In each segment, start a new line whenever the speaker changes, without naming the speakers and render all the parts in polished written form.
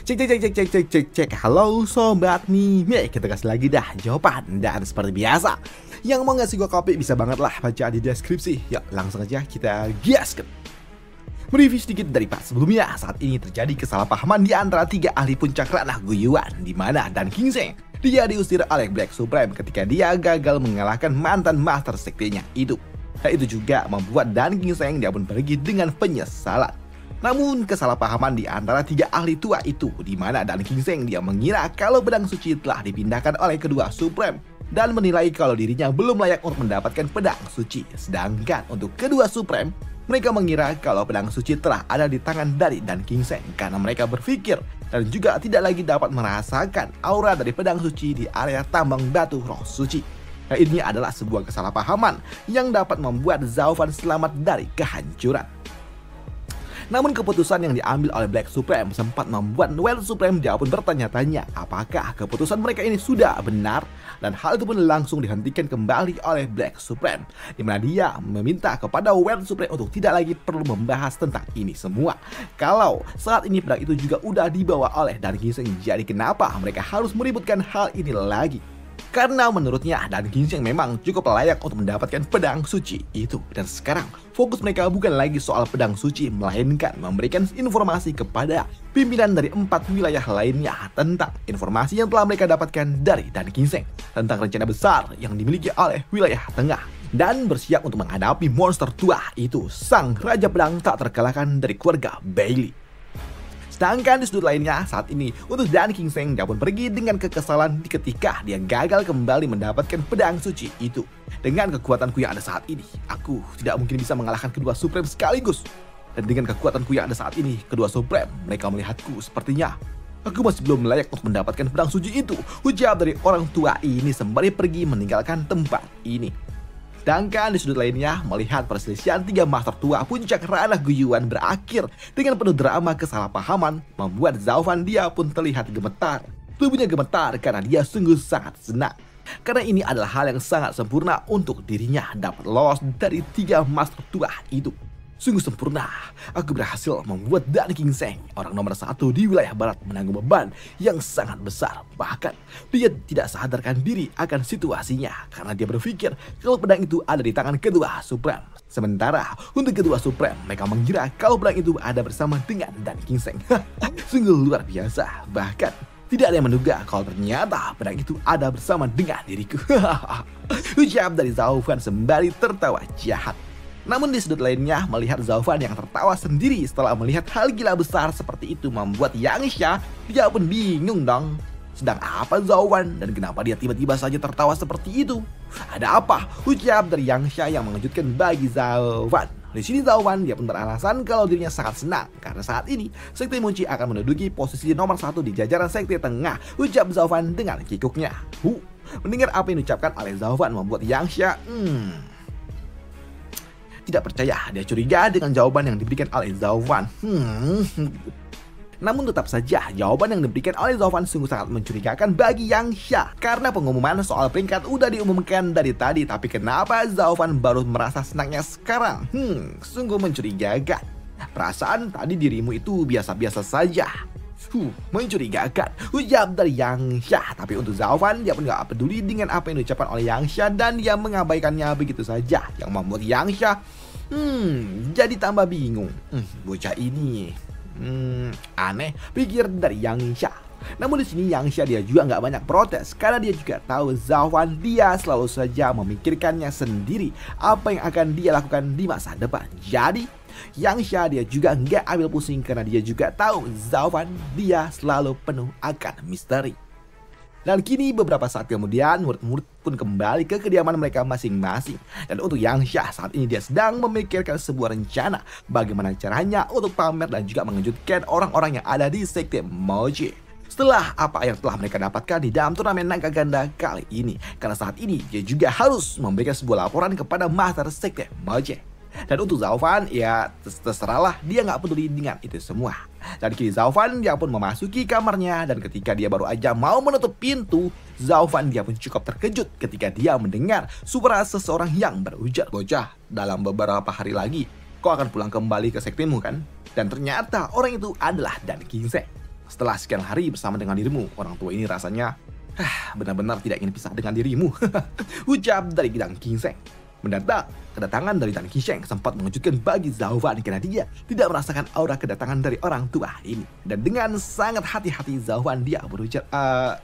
Cek. Halo sobat nih, kita kasih lagi dah jawaban. Dan seperti biasa, yang mau ngasih gua kopi bisa banget lah baca di deskripsi. Yuk langsung aja kita gaskan. Mereview sedikit dari part sebelumnya. Saat ini terjadi kesalahpahaman di antara tiga ahli puncak ranah Guiyuan, di mana Dan Kingseng dia diusir oleh Black Supreme ketika dia gagal mengalahkan mantan master sektinya itu. Dan itu juga membuat Dan Kingseng dia pun pergi dengan penyesalan. Namun kesalahpahaman di antara tiga ahli tua itu, di mana Dan Kingseng dia mengira kalau pedang suci telah dipindahkan oleh kedua Supreme dan menilai kalau dirinya belum layak untuk mendapatkan pedang suci. Sedangkan untuk kedua Supreme, mereka mengira kalau pedang suci telah ada di tangan dari Dan Kingseng karena mereka berpikir dan juga tidak lagi dapat merasakan aura dari pedang suci di area tambang batu roh suci. Nah, ini adalah sebuah kesalahpahaman yang dapat membuat Zhao Fan selamat dari kehancuran. Namun keputusan yang diambil oleh Black Supreme sempat membuat White Supreme dia pun bertanya-tanya apakah keputusan mereka ini sudah benar, dan hal itu pun langsung dihentikan kembali oleh Black Supreme, di mana dia meminta kepada White Supreme untuk tidak lagi perlu membahas tentang ini semua. Kalau saat ini pedang itu juga udah dibawa oleh Dan Kingseng, jadi kenapa mereka harus meributkan hal ini lagi? Karena menurutnya Dan Kingseng memang cukup layak untuk mendapatkan pedang suci itu. Dan sekarang fokus mereka bukan lagi soal pedang suci, melainkan memberikan informasi kepada pimpinan dari 4 wilayah lainnya tentang informasi yang telah mereka dapatkan dari Dan Kingseng tentang rencana besar yang dimiliki oleh wilayah tengah, dan bersiap untuk menghadapi monster tua itu, sang raja pedang tak terkalahkan dari keluarga Bailey. Sedangkan di sudut lainnya, saat ini untuk Dan Kingseng dia pun pergi dengan kekesalan ketika dia gagal kembali mendapatkan pedang suci itu. Dengan kekuatanku yang ada saat ini, aku tidak mungkin bisa mengalahkan kedua Supreme sekaligus. Dan dengan kekuatanku yang ada saat ini, kedua Supreme mereka melihatku sepertinya aku masih belum layak untuk mendapatkan pedang suci itu, ujar dari orang tua ini sembari pergi meninggalkan tempat ini. Sedangkan di sudut lainnya, melihat perselisihan tiga master tua puncak ranah Guiyuan berakhir dengan penuh drama kesalahpahaman, membuat Zhao Fan dia pun terlihat gemetar. Tubuhnya gemetar karena dia sungguh sangat senang. Karena ini adalah hal yang sangat sempurna untuk dirinya dapat lolos dari tiga master tua itu. Sungguh sempurna, aku berhasil membuat Dan Kingseng, orang nomor 1 di wilayah barat, menanggung beban yang sangat besar. Bahkan, dia tidak sadarkan diri akan situasinya karena dia berpikir kalau pedang itu ada di tangan kedua Supreme. Sementara, untuk kedua Supreme, mereka mengira kalau pedang itu ada bersama dengan Dan Kingseng. Sungguh luar biasa, bahkan tidak ada yang menduga kalau ternyata pedang itu ada bersama dengan diriku. Ucap dari Zhao Fan sembari tertawa jahat. Namun di sudut lainnya, melihat Zhao Fan yang tertawa sendiri setelah melihat hal gila besar seperti itu membuat Yang Xia dia pun bingung dong. Sedang apa Zhao Fan dan kenapa dia tiba-tiba saja tertawa seperti itu? Ada apa? Ucap dari Yang Xia yang mengejutkan bagi Zhao Fan. Di sini Zhao Fan dia pun beralasan kalau dirinya sangat senang karena saat ini Sekte Muci akan menduduki posisi nomor 1 di jajaran Sekte Tengah. Ucap Zhao Fan dengan kikuknya. Mendengar apa yang diucapkan oleh Zhao Fan membuat Yang Xia tidak percaya. Dia curiga dengan jawaban yang diberikan oleh Zhao Fan. Namun tetap saja jawaban yang diberikan oleh Zhao Fan sungguh sangat mencurigakan bagi Yang Xia, karena pengumuman soal peringkat udah diumumkan dari tadi, tapi kenapa Zhao Fan baru merasa senangnya sekarang? Sungguh mencurigakan. Perasaan tadi dirimu itu biasa-biasa saja. Mencurigakan, ucap dari Yang Xia. Tapi untuk Zhao Fan dia pun gak peduli dengan apa yang diucapkan oleh Yang Xia dan dia mengabaikannya begitu saja, yang membuat Yang Xia jadi tambah bingung. Bocah ini aneh, pikir dari Yang Xia. Namun di sini Yang Xia dia juga nggak banyak protes karena dia juga tahu Zhao Fan dia selalu saja memikirkannya sendiri apa yang akan dia lakukan di masa depan. Jadi Yang Xia dia juga nggak ambil pusing karena dia juga tahu Zhao Fan dia selalu penuh akan misteri. Dan kini beberapa saat kemudian murid-murid pun kembali ke kediaman mereka masing-masing. Dan untuk Yang Xia saat ini dia sedang memikirkan sebuah rencana bagaimana caranya untuk pamer dan juga mengejutkan orang-orang yang ada di Sekte Moji. Setelah apa yang telah mereka dapatkan di dalam turnamen naga ganda kali ini. Karena saat ini dia juga harus memberikan sebuah laporan kepada Master Sekte Moji. Dan untuk Zhao Fan, ya terserahlah, dia nggak peduli dengan itu semua. Dan kini Zhao Fan dia pun memasuki kamarnya, dan ketika dia baru aja mau menutup pintu, Zhao Fan dia pun cukup terkejut ketika dia mendengar suara seseorang yang berujar, "Bocah, dalam beberapa hari lagi kau akan pulang kembali ke sektemu kan?" Dan ternyata orang itu adalah Dan Kingseng. Setelah sekian hari bersama dengan dirimu, orang tua ini rasanya benar-benar tidak ingin pisah dengan dirimu. Ucap dari Dan Qingseng. Mendadak, kedatangan dari Dan Qingseng sempat mengejutkan bagi Zhao Fan karena dia tidak merasakan aura kedatangan dari orang tua ini. Dan dengan sangat hati-hati Zhao Fan dia berujar,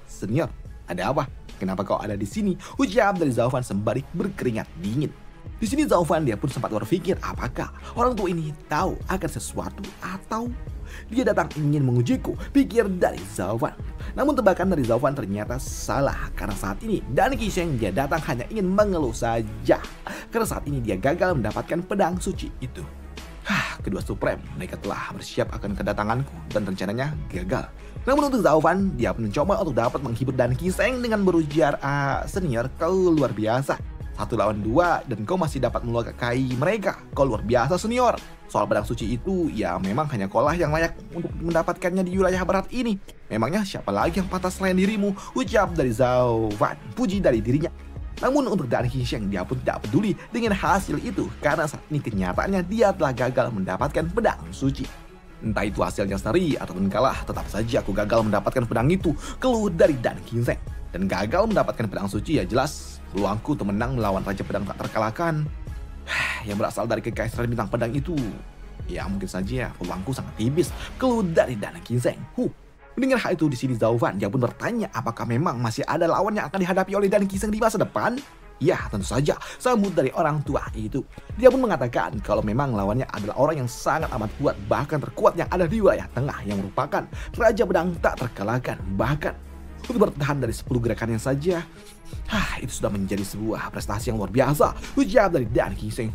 senior, ada apa? Kenapa kau ada di sini? Ucap dari Zhao Fan sembari berkeringat dingin. Di sini Zhao Fan dia pun sempat berpikir apakah orang tua ini tahu akan sesuatu atau dia datang ingin mengujiku, pikir dari Zhao Fan. Namun tebakan dari Zhao Fan ternyata salah karena saat ini Dan Qingseng dia datang hanya ingin mengeluh saja. Karena saat ini dia gagal mendapatkan pedang suci itu. Kedua Supreme mereka telah bersiap akan kedatanganku dan rencananya gagal. Namun untuk Zhao Fan dia pun mencoba untuk dapat menghibur Dan Qingseng dengan berujar, senior kau luar biasa. 1 lawan 2 dan kau masih dapat melukai mereka. Kau luar biasa senior. Soal pedang suci itu ya memang hanya kau lah yang layak untuk mendapatkannya di wilayah barat ini. Memangnya siapa lagi yang pantas selain dirimu? Ucap dari Zhao Fan, puji dari dirinya. Namun untuk Dan Qingseng dia pun tidak peduli dengan hasil itu karena saat ini kenyataannya dia telah gagal mendapatkan pedang suci. Entah itu hasilnya seri ataupun kalah, tetap saja aku gagal mendapatkan pedang itu, keluh dari Dan Qingseng. Dan gagal mendapatkan pedang suci ya jelas peluangku untuk menang melawan Raja Pedang tak terkalahkan yang berasal dari kekaisaran bintang pedang itu, ya mungkin saja peluangku sangat tipis, keluh dari Dan Qingseng. Mendengar hal itu di sini Zhao Fan dia pun bertanya apakah memang masih ada lawan yang akan dihadapi oleh Dan Qingseng di masa depan? Ya tentu saja, sambut dari orang tua itu. Dia pun mengatakan kalau memang lawannya adalah orang yang sangat amat kuat, bahkan terkuat yang ada di wilayah tengah yang merupakan Raja Pedang tak terkalahkan. Bahkan untuk bertahan dari 10 gerakannya saja, itu sudah menjadi sebuah prestasi yang luar biasa. Ucap dari Dan Qingseng.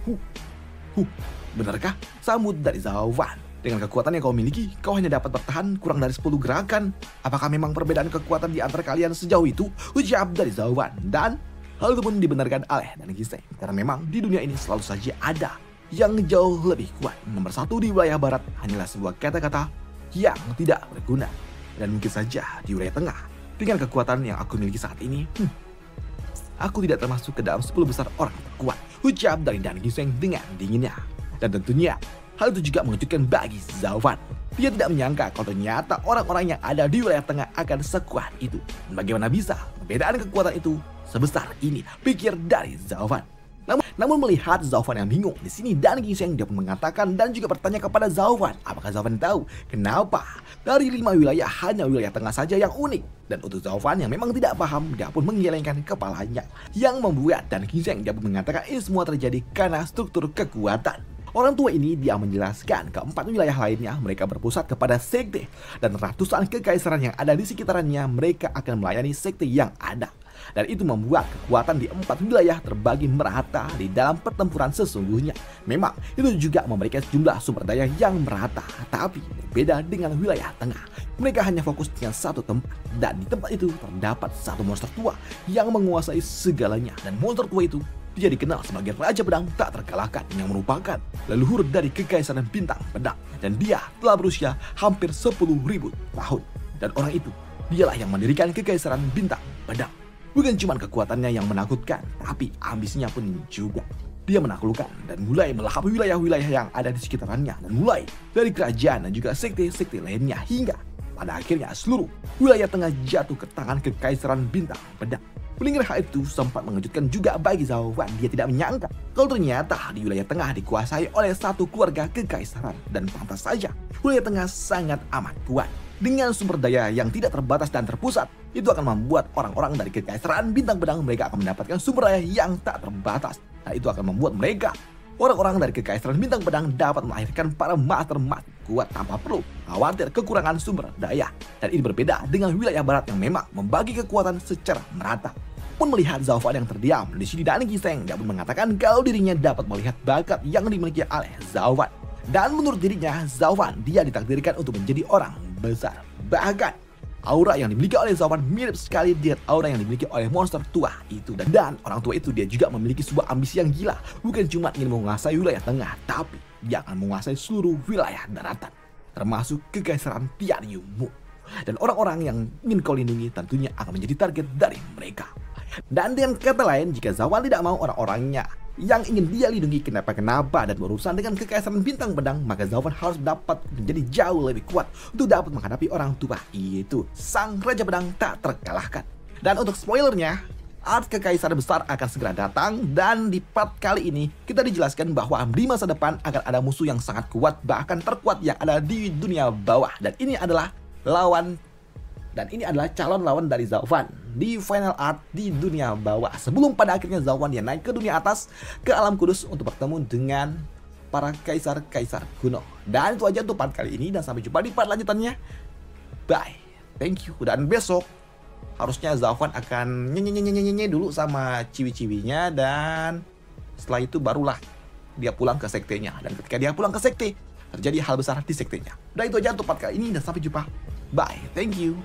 Benarkah? Sambut dari Zhao Fan. Dengan kekuatan yang kau miliki, kau hanya dapat bertahan kurang dari 10 gerakan. Apakah memang perbedaan kekuatan di antara kalian sejauh itu? Ucap dari Zhao Fan. Dan hal itu pun dibenarkan oleh Dan Qingseng. Karena memang di dunia ini selalu saja ada yang jauh lebih kuat. Nomor 1 di wilayah barat hanyalah sebuah kata-kata yang tidak berguna. Dan mungkin saja di wilayah tengah, dengan kekuatan yang aku miliki saat ini, aku tidak termasuk ke dalam 10 besar orang terkuat. Ucap dari Dan Qingseng dengan dinginnya. Dan tentunya hal itu juga mengejutkan bagi Zhao Fan. Dia tidak menyangka kalau ternyata orang-orang yang ada di wilayah tengah akan sekuat itu. Dan bagaimana bisa perbedaan kekuatan itu sebesar ini, pikir dari Zhao Fan. Namun melihat Zhao Fan yang bingung, di sini Dan Qingseng dia pun mengatakan dan juga bertanya kepada Zhao Fan, apakah Zhao Fan tahu kenapa dari 5 wilayah hanya wilayah tengah saja yang unik? Dan untuk Zhao Fan yang memang tidak paham, dia pun menggelengkan kepalanya, yang membuat Dan Qingseng dia pun mengatakan ini semua terjadi karena struktur kekuatan. Orang tua ini dia menjelaskan keempat wilayah lainnya mereka berpusat kepada sekte dan ratusan kekaisaran yang ada di sekitarannya mereka akan melayani sekte yang ada. Dan itu membuat kekuatan di 4 wilayah terbagi merata di dalam pertempuran sesungguhnya. Memang itu juga memberikan jumlah sumber daya yang merata, tapi berbeda dengan wilayah tengah. Mereka hanya fokus dengan satu tempat dan di tempat itu terdapat satu monster tua yang menguasai segalanya. Dan monster tua itu dia dikenal sebagai Raja Pedang tak terkalahkan yang merupakan leluhur dari kekaisaran bintang pedang. Dan dia telah berusia hampir 10.000 tahun. Dan orang itu dialah yang mendirikan kekaisaran bintang pedang. Bukan cuma kekuatannya yang menakutkan, tapi ambisinya pun juga. Dia menaklukkan dan mulai melahap wilayah-wilayah yang ada di sekitarnya. Dan mulai dari kerajaan dan juga sekte-sekte lainnya hingga pada akhirnya seluruh wilayah tengah jatuh ke tangan kekaisaran bintang pedang. Mendengar hal itu sempat mengejutkan juga bagi Zhao Fan. Dia tidak menyangka kalau ternyata di wilayah tengah dikuasai oleh satu keluarga kekaisaran. Dan pantas saja wilayah tengah sangat amat kuat. Dengan sumber daya yang tidak terbatas dan terpusat, itu akan membuat orang-orang dari kekaisaran bintang pedang mereka akan mendapatkan sumber daya yang tak terbatas. Nah itu akan membuat mereka, orang-orang dari kekaisaran bintang pedang dapat melahirkan para master-master kuat tanpa perlu khawatir kekurangan sumber daya. Dan ini berbeda dengan wilayah barat yang memang membagi kekuatan secara merata. Pun melihat Zhao Fan yang terdiam, di sini Dan Qingseng dia pun mengatakan kalau dirinya dapat melihat bakat yang dimiliki oleh Zhao Fan. Dan menurut dirinya, Zhao Fan dia ditakdirkan untuk menjadi orang besar. Bahkan aura yang dimiliki oleh Zhao Fan mirip sekali dengan aura yang dimiliki oleh monster tua itu. Dan orang tua itu dia juga memiliki sebuah ambisi yang gila. Bukan cuma ingin menguasai wilayah tengah, tapi dia akan menguasai seluruh wilayah daratan, termasuk kekaisaran Tianyu Mu. Dan orang-orang yang ingin kau lindungi tentunya akan menjadi target dari mereka. Dan dengan kata lain, jika Zhao Fan tidak mau orang-orangnya yang ingin dia lindungi kenapa-kenapa dan berurusan dengan kekaisaran bintang pedang, maka Zauvan harus dapat menjadi jauh lebih kuat untuk dapat menghadapi orang tua, yaitu Sang Raja Pedang tak terkalahkan. Dan untuk spoilernya, art kekaisaran besar akan segera datang, dan di part kali ini kita dijelaskan bahwa di masa depan akan ada musuh yang sangat kuat, bahkan terkuat yang ada di dunia bawah. Dan ini adalah calon lawan dari Zauvan di final art di dunia bawah, sebelum pada akhirnya Zauvan dia naik ke dunia atas, ke alam kudus untuk bertemu dengan para kaisar-kaisar kuno. Dan itu aja untuk part kali ini, dan sampai jumpa di part lanjutannya. Bye, thank you. Dan besok harusnya Zauvan akan nyenyenyenyenyenye dulu sama ciwi-ciwinya, dan setelah itu barulah dia pulang ke sektenya. Dan ketika dia pulang ke sekte, terjadi hal besar di sektenya. Dan itu aja untuk part kali ini, dan sampai jumpa. Bye, thank you.